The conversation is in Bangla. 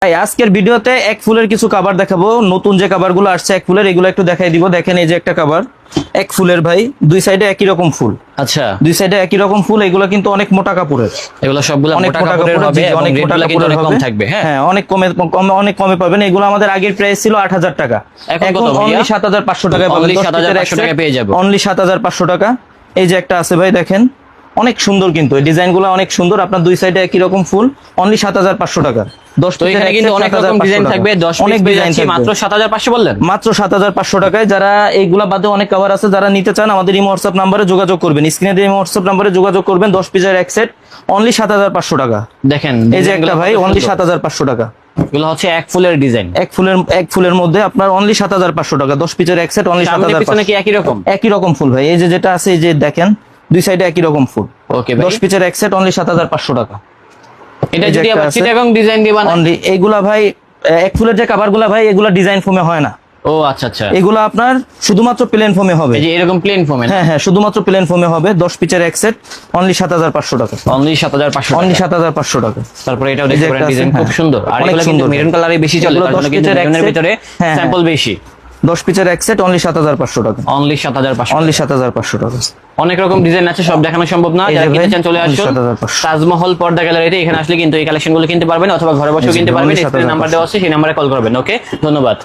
ভাই আজকের ভিডিওতে এক ফুলের কিছু কভার দেখাবো, নতুন যে কভারগুলো আসছে এক ফুলের, এগুলো একটু দেখাই দিব। দেখেন এই যে একটা কভার এক ফুলের ভাই, দুই সাইডে একই রকম ফুল। আচ্ছা, দুই সাইডে একই রকম ফুল, এগুলো কিন্তু অনেক মোটা কাপড়ের। এগুলো সবগুলো অনেক মোটা মোটা কাপড়ের কাপড়ের হবে হবে, এবং অনেক মোটা রেটগুলো কিন্তু কাপড়ের অনেক কম হবে। থাকবে। হ্যাঁ, হ্যাঁ, অনেক কমে পাবেন। এগুলো আমাদের আগের প্রাইস ছিল ৮,০০০ টাকা, এখন কত এখন ভাইয়া? অনলি ৭,৫০০ টাকায় পাবেন। Only 7,500 টাকায় পেয়ে যাবো। অনলি ৭,৫০০ টাকা। এই যে একটা আছে ভাই, দেখেন অনেক সুন্দর, কিন্তু এই ডিজাইনগুলো অনেক সুন্দর। আপনার দুই সাইডে একই রকম ফুল, অনলি ৭,৫০০ টাকা। 10 তো এখানে কিন্তু অনেক রকম ডিজাইন থাকবে। 10 অনেক পিস ডিজাইন ডিজাইন মাত্র 7,500 বললেন। মাত্র ৭,৫০০ টাকায়। যারা এইগুলা বাদে অনেক কভার আছে, যারা নিতে চান আমাদের ইমো হোয়াটসঅ্যাপ নাম্বারে যোগাযোগ করবেন, স্ক্রিনে দিয়ে ইমো হোয়াটসঅ্যাপ নাম্বারে যোগাযোগ করবেন। 10 পিসের এক সেট অনলি 7,৫০০ টাকা। দেখেন এই যে একটা ভাই অনলি ৭,৫০০ টাকা। এগুলো হচ্ছে এক ফুলের ডিজাইন। এক ফুলের মধ্যে আপনার অনলি ৭,৫০০ টাকা। 10 পিসের এক সেট অনলি সামনে পিছনে ৭,৫০০। কি একই রকম? একই রকম ফুল ভাই, এই যে যেটা আছে, এই যে দেখেন দুই সাইডে একই রকম ফুল। ওকে ভাই, 10 পিসের এক সেট অনলি ৭,৫০০ টাকা। এটা এই যে যদি একটা আবার আছে। চিটাগাং ডিজাইন দিবা না? অনলি এইগুলা ভাই, এক ফুলের যে কভারগুলা ভাই, এগুলা ডিজাইন ফোমে হয় না। ও আচ্ছা আচ্ছা, এগুলা আপনার শুধুমাত্র প্লেন ফোমে হবে। এই যে এরকম প্লেন ফোমে। হ্যাঁ হ্যাঁ, শুধুমাত্র প্লেন ফোমে হবে। 10 পিসের এক সেট অনলি ৭,৫০০ টাকা। অনলি 7,500 অনলি 7,৫০০ টাকা। তারপরে এটাও এই যে দেখতে পারেন, একটা ডিজাইন আছে, খুব হ্যাঁ। সুন্দর। আর অনেক এগুলো কিন্তু সুন্দর। মেরুন কালারে বেশি চলে, এগুলো তার জন্য 10 কিন্তু পিসের এক মেরুনের সেট। ভিতরে হ্যাঁ, স্যাম্পল বেশি। 10 পিসের এক সেট অনলি ৭,৫০০ টাকা। অনলি 7,500। অনলি 7,৫০০ টাকা। অনেক রকম ডিজাইন আছে, সব দেখানো সম্ভব না। এই যে যারা কিনতে ভাই, চান চলে আসুন 7,500 তাজমহল পর্দা গ্যালারিতে। এখানে আসলে কিন্তু এই কালেকশনগুলো কিনতে পারবেন, অথবা ঘরে বসেও জি, কিনতে only পারবেন। স্ক্রিনে 7,500 নাম্বার দেওয়া আছে, সেই নাম্বারে কল করবেন। ওকে, ধন্যবাদ।